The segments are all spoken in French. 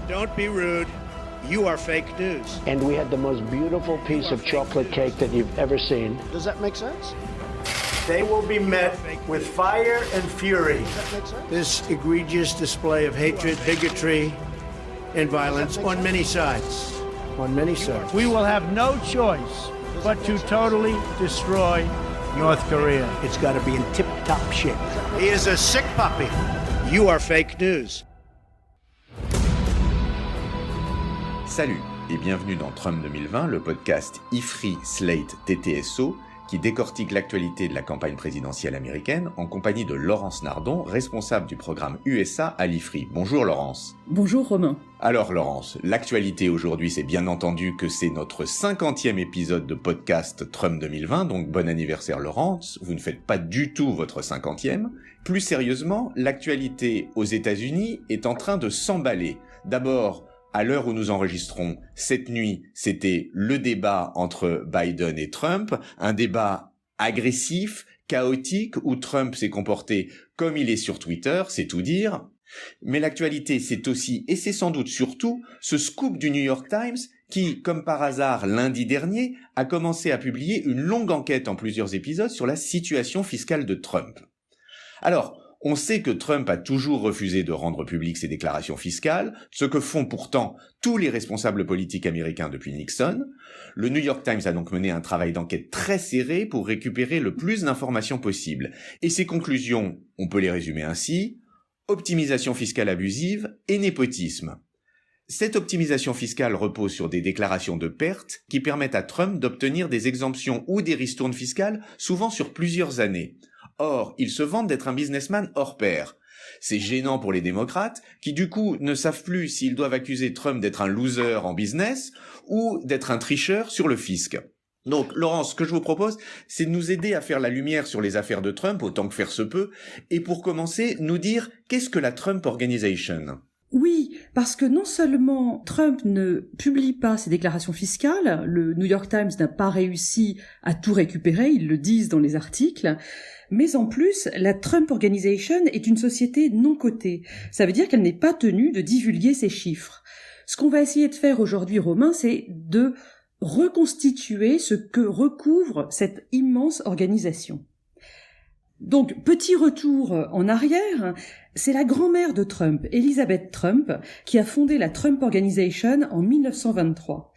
Don't be rude. You are fake news. And we had the most beautiful piece of chocolate cake that you've ever seen. Does that make sense? They will be met with fire and fury. Does that make sense? This egregious display of hatred, bigotry, and violence on many sides. On many sides. We will have no choice but to totally destroy North Korea. It's got to be in tip-top shape. He is a sick puppy. You are fake news. Salut et bienvenue dans Trump 2020, le podcast IFRI Slate TTSO qui décortique l'actualité de la campagne présidentielle américaine en compagnie de Laurence Nardon, responsable du programme USA à l'IFRI. Bonjour Laurence. Bonjour Romain. Alors Laurence, l'actualité aujourd'hui, c'est bien entendu que c'est notre 50e épisode de podcast Trump 2020, donc bon anniversaire Laurence, vous ne faites pas du tout votre 50e. Plus sérieusement, l'actualité aux États-Unis est en train de s'emballer. D'abord, à l'heure où nous enregistrons, cette nuit, c'était le débat entre Biden et Trump, un débat agressif, chaotique, où Trump s'est comporté comme il est sur Twitter, c'est tout dire. Mais l'actualité, c'est aussi, et c'est sans doute surtout, ce scoop du New York Times qui, comme par hasard lundi dernier, a commencé à publier une longue enquête en plusieurs épisodes sur la situation fiscale de Trump. Alors, on sait que Trump a toujours refusé de rendre publiques ses déclarations fiscales, ce que font pourtant tous les responsables politiques américains depuis Nixon. Le New York Times a donc mené un travail d'enquête très serré pour récupérer le plus d'informations possible. Et ses conclusions, on peut les résumer ainsi: optimisation fiscale abusive et népotisme. Cette optimisation fiscale repose sur des déclarations de pertes qui permettent à Trump d'obtenir des exemptions ou des ristournes fiscales, souvent sur plusieurs années. Or, il se vante d'être un businessman hors pair. C'est gênant pour les démocrates, qui du coup ne savent plus s'ils doivent accuser Trump d'être un loser en business ou d'être un tricheur sur le fisc. Donc, Laurence, ce que je vous propose, c'est de nous aider à faire la lumière sur les affaires de Trump, autant que faire se peut, et pour commencer, nous dire qu'est-ce que la Trump Organization ? Oui, parce que non seulement Trump ne publie pas ses déclarations fiscales, le New York Times n'a pas réussi à tout récupérer, ils le disent dans les articles, mais en plus, la Trump Organization est une société non cotée. Ça veut dire qu'elle n'est pas tenue de divulguer ses chiffres. Ce qu'on va essayer de faire aujourd'hui, Romain, c'est de reconstituer ce que recouvre cette immense organisation. Donc, petit retour en arrière, c'est la grand-mère de Trump, Elizabeth Trump, qui a fondé la Trump Organization en 1923.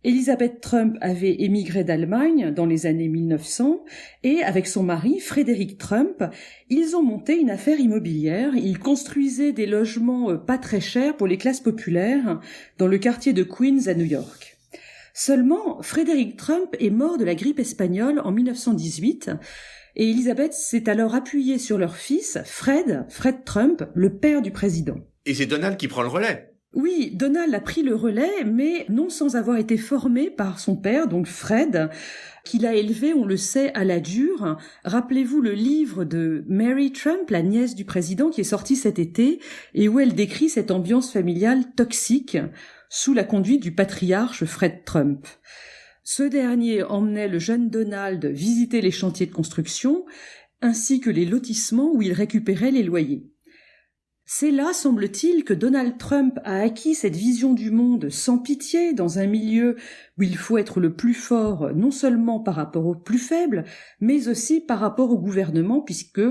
Elizabeth Trump avait émigré d'Allemagne dans les années 1900 et avec son mari, Frédéric Trump, ils ont monté une affaire immobilière. Ils construisaient des logements pas très chers pour les classes populaires dans le quartier de Queens à New York. Seulement, Frédéric Trump est mort de la grippe espagnole en 1918 et Elizabeth s'est alors appuyée sur leur fils, Fred Trump, le père du président. Et c'est Donald qui prend le relais. Oui, Donald a pris le relais, mais non sans avoir été formé par son père, donc Fred, qu'il a élevé, on le sait, à la dure. Rappelez-vous le livre de Mary Trump, la nièce du président, qui est sorti cet été, et où elle décrit cette ambiance familiale toxique sous la conduite du patriarche Fred Trump. Ce dernier emmenait le jeune Donald visiter les chantiers de construction, ainsi que les lotissements où il récupérait les loyers. C'est là, semble-t-il, que Donald Trump a acquis cette vision du monde sans pitié dans un milieu où il faut être le plus fort, non seulement par rapport aux plus faibles, mais aussi par rapport au gouvernement, puisque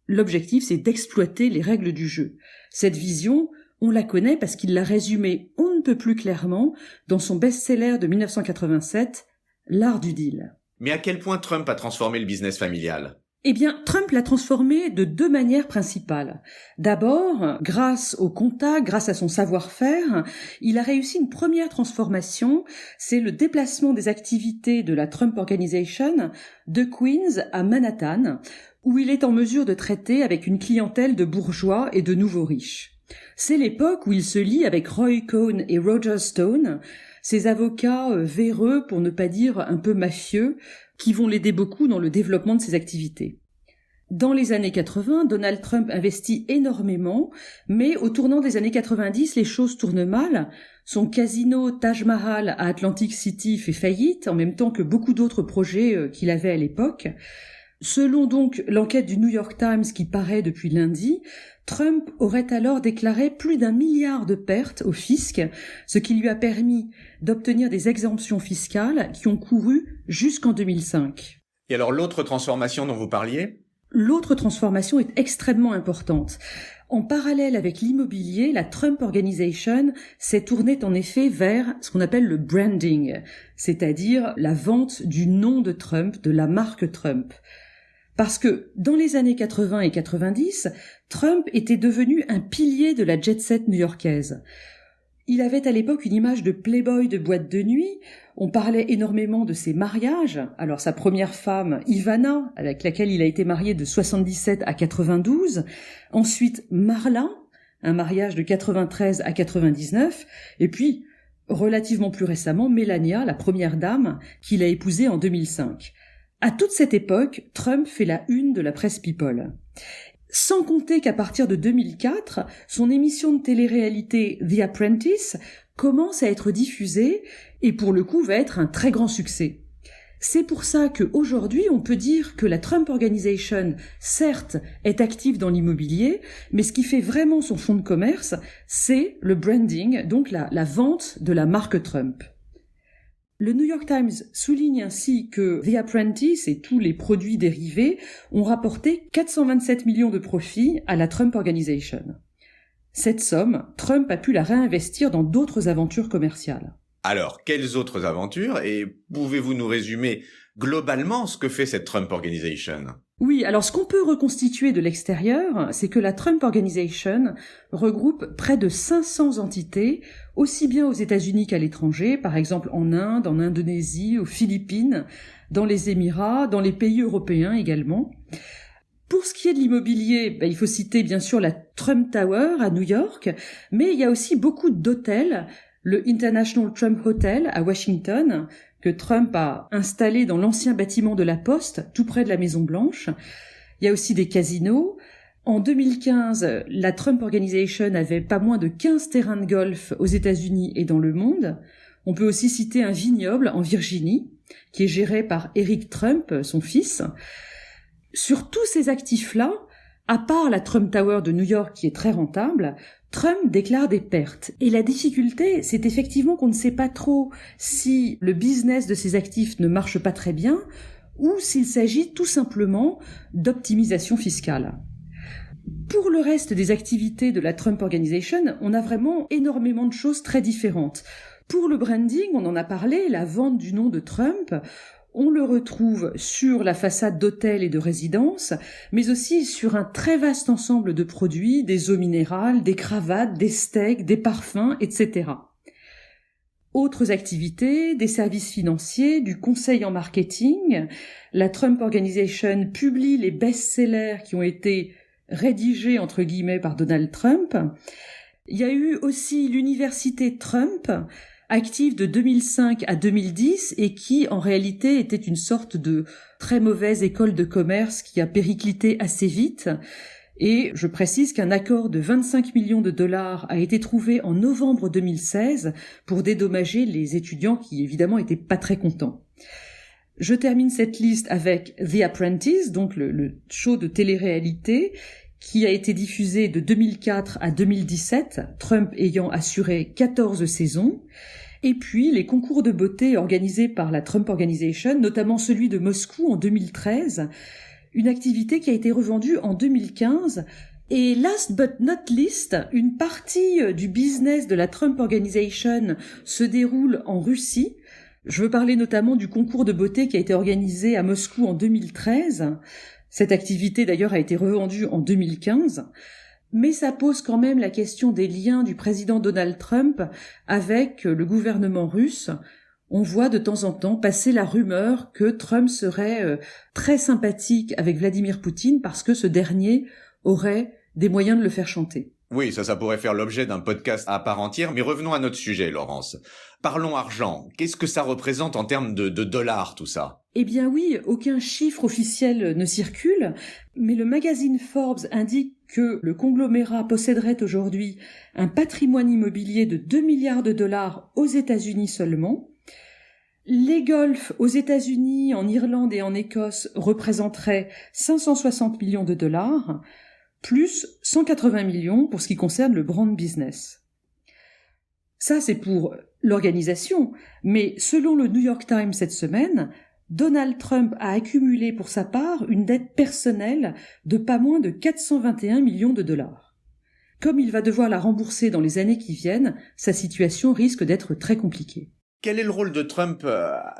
l'objectif c'est d'exploiter les règles du jeu. Cette vision, on la connaît parce qu'il l'a résumée on ne peut plus clairement dans son best-seller de 1987, L'art du deal. Mais à quel point Trump a transformé le business familial ? Eh bien, Trump l'a transformé de deux manières principales. D'abord, grâce au contact, grâce à son savoir-faire, il a réussi une première transformation, c'est le déplacement des activités de la Trump Organization de Queens à Manhattan, où il est en mesure de traiter avec une clientèle de bourgeois et de nouveaux riches. C'est l'époque où il se lie avec Roy Cohn et Roger Stone, ces avocats véreux, pour ne pas dire un peu mafieux, qui vont l'aider beaucoup dans le développement de ses activités. Dans les années 80, Donald Trump investit énormément, mais au tournant des années 90, les choses tournent mal. Son casino Taj Mahal à Atlantic City fait faillite, en même temps que beaucoup d'autres projets qu'il avait à l'époque. Selon donc l'enquête du New York Times qui paraît depuis lundi, Trump aurait alors déclaré plus d'1 milliard de pertes au fisc, ce qui lui a permis d'obtenir des exemptions fiscales qui ont couru jusqu'en 2005. Et alors l'autre transformation dont vous parliez ? L'autre transformation est extrêmement importante. En parallèle avec l'immobilier, la Trump Organization s'est tournée en effet vers ce qu'on appelle le branding, c'est-à-dire la vente du nom de Trump, de la marque Trump. Parce que dans les années 80 et 90, Trump était devenu un pilier de la jet-set new-yorkaise. Il avait à l'époque une image de playboy de boîte de nuit, on parlait énormément de ses mariages, alors sa première femme, Ivana, avec laquelle il a été marié de 77 à 92, ensuite Marla, un mariage de 93 à 99, et puis, relativement plus récemment, Melania, la première dame, qu'il a épousée en 2005. À toute cette époque, Trump fait la une de la presse People. Sans compter qu'à partir de 2004, son émission de télé-réalité The Apprentice commence à être diffusée et pour le coup va être un très grand succès. C'est pour ça qu'aujourd'hui, on peut dire que la Trump Organization, certes, est active dans l'immobilier, mais ce qui fait vraiment son fonds de commerce, c'est le branding, donc la vente de la marque Trump. Le New York Times souligne ainsi que The Apprentice et tous les produits dérivés ont rapporté 427 millions de profits à la Trump Organization. Cette somme, Trump a pu la réinvestir dans d'autres aventures commerciales. Alors, quelles autres aventures et pouvez-vous nous résumer globalement ce que fait cette Trump Organization ? Oui, alors ce qu'on peut reconstituer de l'extérieur, c'est que la Trump Organization regroupe près de 500 entités, aussi bien aux États-Unis qu'à l'étranger, par exemple en Inde, en Indonésie, aux Philippines, dans les Émirats, dans les pays européens également. Pour ce qui est de l'immobilier, il faut citer bien sûr la Trump Tower à New York, mais il y a aussi beaucoup d'hôtels, le International Trump Hotel à Washington, que Trump a installé dans l'ancien bâtiment de la Poste, tout près de la Maison-Blanche. Il y a aussi des casinos. En 2015, la Trump Organization avait pas moins de 15 terrains de golf aux États-Unis et dans le monde. On peut aussi citer un vignoble en Virginie, qui est géré par Eric Trump, son fils. Sur tous ces actifs-là, à part la Trump Tower de New York qui est très rentable, Trump déclare des pertes. Et la difficulté, c'est effectivement qu'on ne sait pas trop si le business de ces actifs ne marche pas très bien ou s'il s'agit tout simplement d'optimisation fiscale. Pour le reste des activités de la Trump Organization, on a vraiment énormément de choses très différentes. Pour le branding, on en a parlé, la vente du nom de Trump, on le retrouve sur la façade d'hôtels et de résidences, mais aussi sur un très vaste ensemble de produits, des eaux minérales, des cravates, des steaks, des parfums, etc. Autres activités, des services financiers, du conseil en marketing. La Trump Organization publie les best-sellers qui ont été rédigés entre guillemets par Donald Trump. Il y a eu aussi l'université Trump, active de 2005 à 2010 et qui, en réalité, était une sorte de très mauvaise école de commerce qui a périclité assez vite. Et je précise qu'un accord de 25 millions de dollars a été trouvé en novembre 2016 pour dédommager les étudiants qui, évidemment, étaient pas très contents. Je termine cette liste avec The Apprentice, donc le show de télé-réalité, qui a été diffusé de 2004 à 2017, Trump ayant assuré 14 saisons. Et puis les concours de beauté organisés par la Trump Organization, notamment celui de Moscou en 2013, une activité qui a été revendue en 2015. Et last but not least, une partie du business de la Trump Organization se déroule en Russie. Je veux parler notamment du concours de beauté qui a été organisé à Moscou en 2013. Cette activité d'ailleurs a été revendue en 2015. Mais ça pose quand même la question des liens du président Donald Trump avec le gouvernement russe. On voit de temps en temps passer la rumeur que Trump serait très sympathique avec Vladimir Poutine parce que ce dernier aurait des moyens de le faire chanter. Oui, ça pourrait faire l'objet d'un podcast à part entière, mais revenons à notre sujet, Laurence. Parlons argent. Qu'est-ce que ça représente en termes de dollars, tout ça ? Eh bien oui, aucun chiffre officiel ne circule, mais le magazine Forbes indique que le conglomérat posséderait aujourd'hui un patrimoine immobilier de 2 milliards de dollars aux États-Unis seulement. Les golfs aux États-Unis, en Irlande et en Écosse représenteraient 560 millions de dollars. plus 180 millions pour ce qui concerne le brand business. Ça, c'est pour l'organisation, mais selon le New York Times cette semaine, Donald Trump a accumulé pour sa part une dette personnelle de pas moins de 421 millions de dollars. Comme il va devoir la rembourser dans les années qui viennent, sa situation risque d'être très compliquée. Quel est le rôle de Trump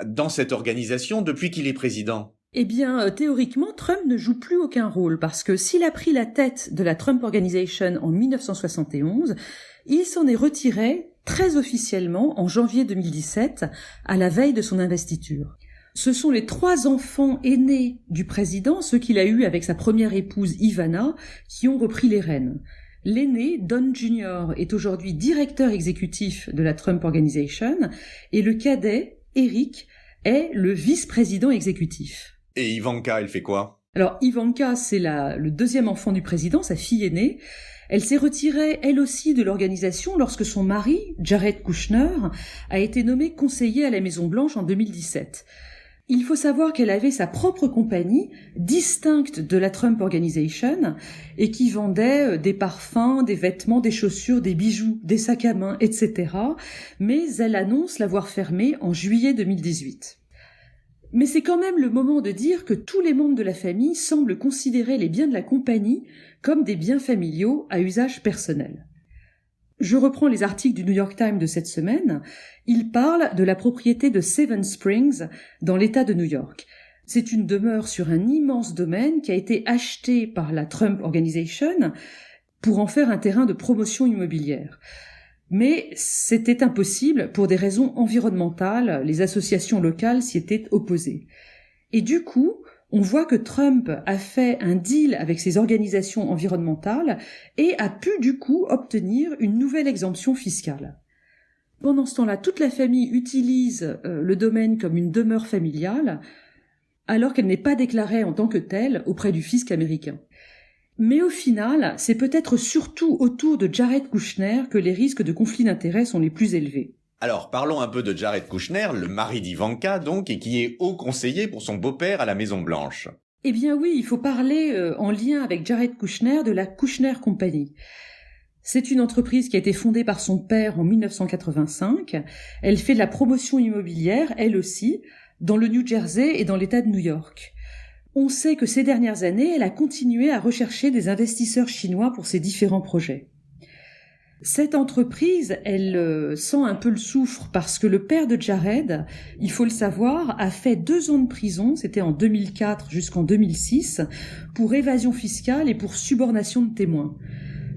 dans cette organisation depuis qu'il est président ? Eh bien, théoriquement, Trump ne joue plus aucun rôle parce que s'il a pris la tête de la Trump Organization en 1971, il s'en est retiré très officiellement en janvier 2017, à la veille de son investiture. Ce sont les 3 enfants aînés du président, ceux qu'il a eus avec sa première épouse Ivana, qui ont repris les rênes. L'aîné, Don Jr., est aujourd'hui directeur exécutif de la Trump Organization et le cadet, Eric, est le vice-président exécutif. Et Ivanka, elle fait quoi ? Alors Ivanka, c'est le deuxième enfant du président, sa fille aînée. Elle s'est retirée, elle aussi, de l'organisation lorsque son mari, Jared Kushner, a été nommé conseiller à la Maison-Blanche en 2017. Il faut savoir qu'elle avait sa propre compagnie, distincte de la Trump Organization, et qui vendait des parfums, des vêtements, des chaussures, des bijoux, des sacs à main, etc. Mais elle annonce l'avoir fermée en juillet 2018. Mais c'est quand même le moment de dire que tous les membres de la famille semblent considérer les biens de la compagnie comme des biens familiaux à usage personnel. Je reprends les articles du New York Times de cette semaine. Ils parlent de la propriété de Seven Springs dans l'État de New York. C'est une demeure sur un immense domaine qui a été achetée par la Trump Organization pour en faire un terrain de promotion immobilière. Mais c'était impossible pour des raisons environnementales, les associations locales s'y étaient opposées. Et du coup, on voit que Trump a fait un deal avec ces organisations environnementales et a pu du coup obtenir une nouvelle exemption fiscale. Pendant ce temps-là, toute la famille utilise le domaine comme une demeure familiale, alors qu'elle n'est pas déclarée en tant que telle auprès du fisc américain. Mais au final, c'est peut-être surtout autour de Jared Kushner que les risques de conflit d'intérêts sont les plus élevés. Alors, parlons un peu de Jared Kushner, le mari d'Ivanka donc, et qui est haut conseiller pour son beau-père à la Maison-Blanche. Eh bien oui, il faut parler en lien avec Jared Kushner de la Kushner Company. C'est une entreprise qui a été fondée par son père en 1985. Elle fait de la promotion immobilière, elle aussi, dans le New Jersey et dans l'État de New York. On sait que ces dernières années, elle a continué à rechercher des investisseurs chinois pour ses différents projets. Cette entreprise, elle sent un peu le soufre parce que le père de Jared, il faut le savoir, a fait 2 ans de prison, c'était en 2004 jusqu'en 2006, pour évasion fiscale et pour subornation de témoins.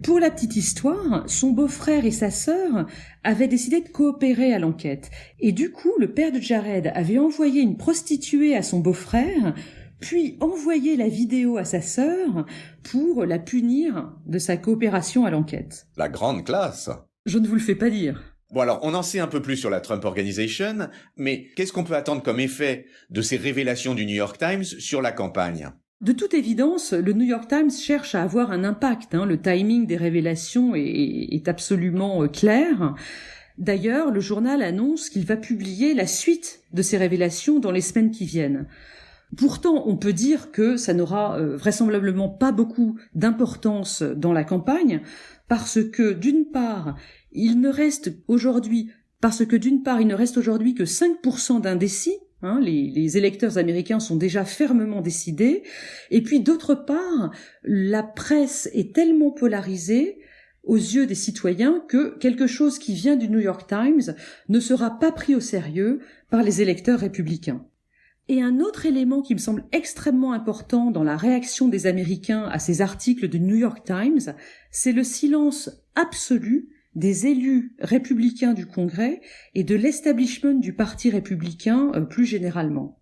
Pour la petite histoire, son beau-frère et sa sœur avaient décidé de coopérer à l'enquête. Et du coup, le père de Jared avait envoyé une prostituée à son beau-frère, puis envoyé la vidéo à sa sœur pour la punir de sa coopération à l'enquête. La grande classe. Je ne vous le fais pas dire. Bon alors, on en sait un peu plus sur la Trump Organization, mais qu'est-ce qu'on peut attendre comme effet de ces révélations du New York Times sur la campagne ? De toute évidence, le New York Times cherche à avoir un impact. Le timing des révélations est absolument clair. D'ailleurs, le journal annonce qu'il va publier la suite de ces révélations dans les semaines qui viennent. Pourtant, on peut dire que ça n'aura vraisemblablement pas beaucoup d'importance dans la campagne, parce que d'une part, il ne reste aujourd'hui que 5% d'indécis. Les électeurs américains sont déjà fermement décidés. Et puis d'autre part, la presse est tellement polarisée aux yeux des citoyens que quelque chose qui vient du New York Times ne sera pas pris au sérieux par les électeurs républicains. Et un autre élément qui me semble extrêmement important dans la réaction des Américains à ces articles du New York Times, c'est le silence absolu des élus républicains du Congrès et de l'establishment du Parti républicain plus généralement.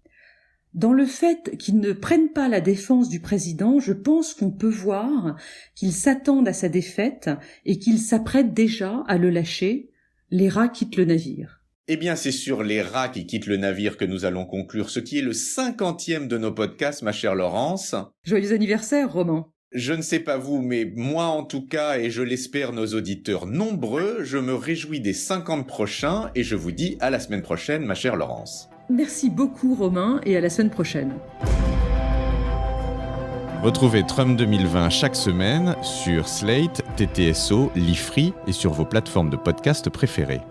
Dans le fait qu'ils ne prennent pas la défense du président, je pense qu'on peut voir qu'ils s'attendent à sa défaite et qu'ils s'apprêtent déjà à le lâcher. Les rats quittent le navire. Eh bien, c'est sur les rats qui quittent le navire que nous allons conclure ce qui est le 50e de nos podcasts, ma chère Laurence. Joyeux anniversaire, Romain. Je ne sais pas vous, mais moi en tout cas, et je l'espère nos auditeurs nombreux, je me réjouis des 50 prochains et je vous dis à la semaine prochaine, ma chère Laurence. Merci beaucoup, Romain, et à la semaine prochaine. Retrouvez Trump 2020 chaque semaine sur Slate, TTSO, Lifree et sur vos plateformes de podcast préférées.